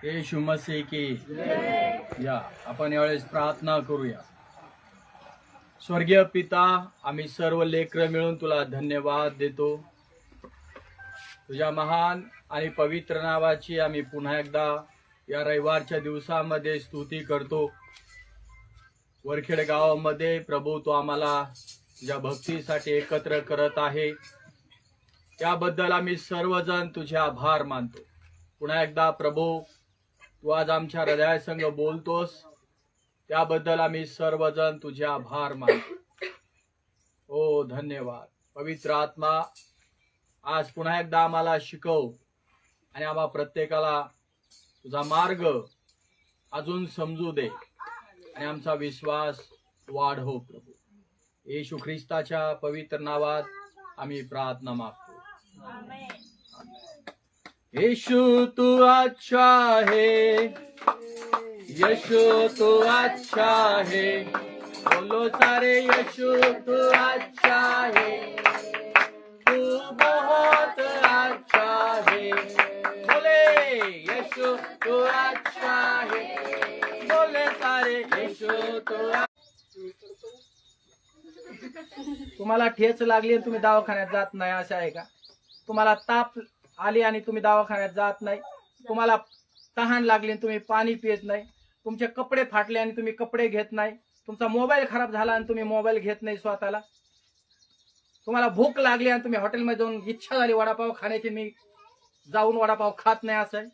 येशू मसीह की या आपण यावेळेस प्रार्थना करूया। स्वर्गीय पिता, आम्ही सर्व लेकरं मिळून तुला धन्यवाद देतो। तुझ्या महान आणि पवित्र नावाची आम्ही पुन्हा एकदा या रविवारच्या दिवसामध्ये स्तुती करतो। वरखेड गावामध्ये प्रभू तू आम्हाला तुझ्या भक्तीसाठी एकत्र करत आहे, त्याबद्दल आम्ही सर्वजण तुझे आभार मानतो। पुन्हा एकदा प्रभू तू आज आमच्या हृदयासंग बोलतोस, त्याबद्दल आम्ही सर्वजण तुझे आभार मानतो। ओ धन्यवाद पवित्र आत्मा, आज पुन्हा एकदा आम्हाला शिकव आणि आम्हा प्रत्येकाला तुझा मार्ग अजून समजू दे आणि आमचा विश्वास वाढव प्रभू। येशू ख्रिस्ताच्या पवित्र नावात आम्ही प्रार्थना मागतो, आमेन। यीशु तू अच्छा है, यीशु तू अच्छा है, बोलो सारे यीशु तू अच्छा है, तू बहुत अच्छा है, बोले यीशु तू अच्छा है, बोले सारे यीशु तू। तुम्हाला ठेच लागली आणि तुम्ही दवाखान्यात जात नाही असं आहे का? तुम्हाला ताप आली आणि तुम्ही दवाखान्यात जात नाही? तुम्हाला तहान लागली आणि तुम्ही पाणी पित नाही? तुमचे कपडे फाटले आणि तुम्ही कपडे घेत नाही? तुमचा मोबाईल खराब झाला आणि तुम्ही मोबाईल घेत नाही स्वतःला? तुम्हाला भूक लागली आणि तुम्ही हॉटेलमध्ये जाऊन इच्छा झाली वडापाव खाण्याची, मी जाऊन वडापाव खात नाही असं आहे?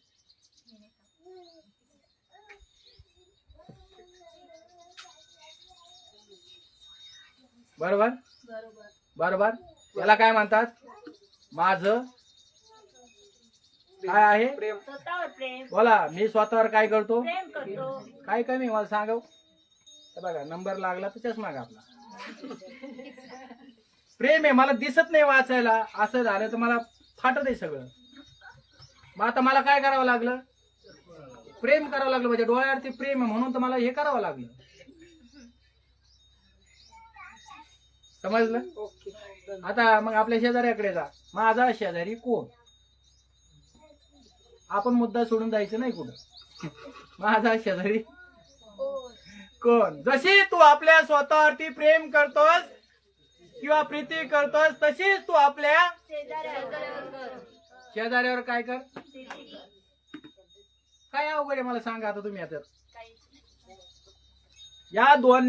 बरोबर बरोबर। याला काय म्हणतात? माझं काय आहे? प्रेम। बोला, मी स्वतःवर काय करतो? काय कमी मला सांगव? बघा नंबर लागला तर चष्मा घातला। प्रेम आहे, मला दिसत नाही वाचायला, असं झालं तर मला फाटत आहे सगळं। मग आता मला काय करावं लागलं? प्रेम करावं लागलं, म्हणजे डोळ्यावरती प्रेम आहे म्हणून तर मला हे करावं लागलं। समजलं? आता मग आपल्या शेजाऱ्याकडे जा, माझा शेजारी कोण? आपण मुद्दा सोडून जायचं नाही कुठं। माझा शेजारी कोण? जशी तू आपल्या स्वतःवरती प्रेम करतोस किंवा प्रीती करतोस, तशीच तू आपल्या शेजाऱ्यावर काय कर? काय अवघड आहे मला सांगा आता तुम्ही? आता या दोन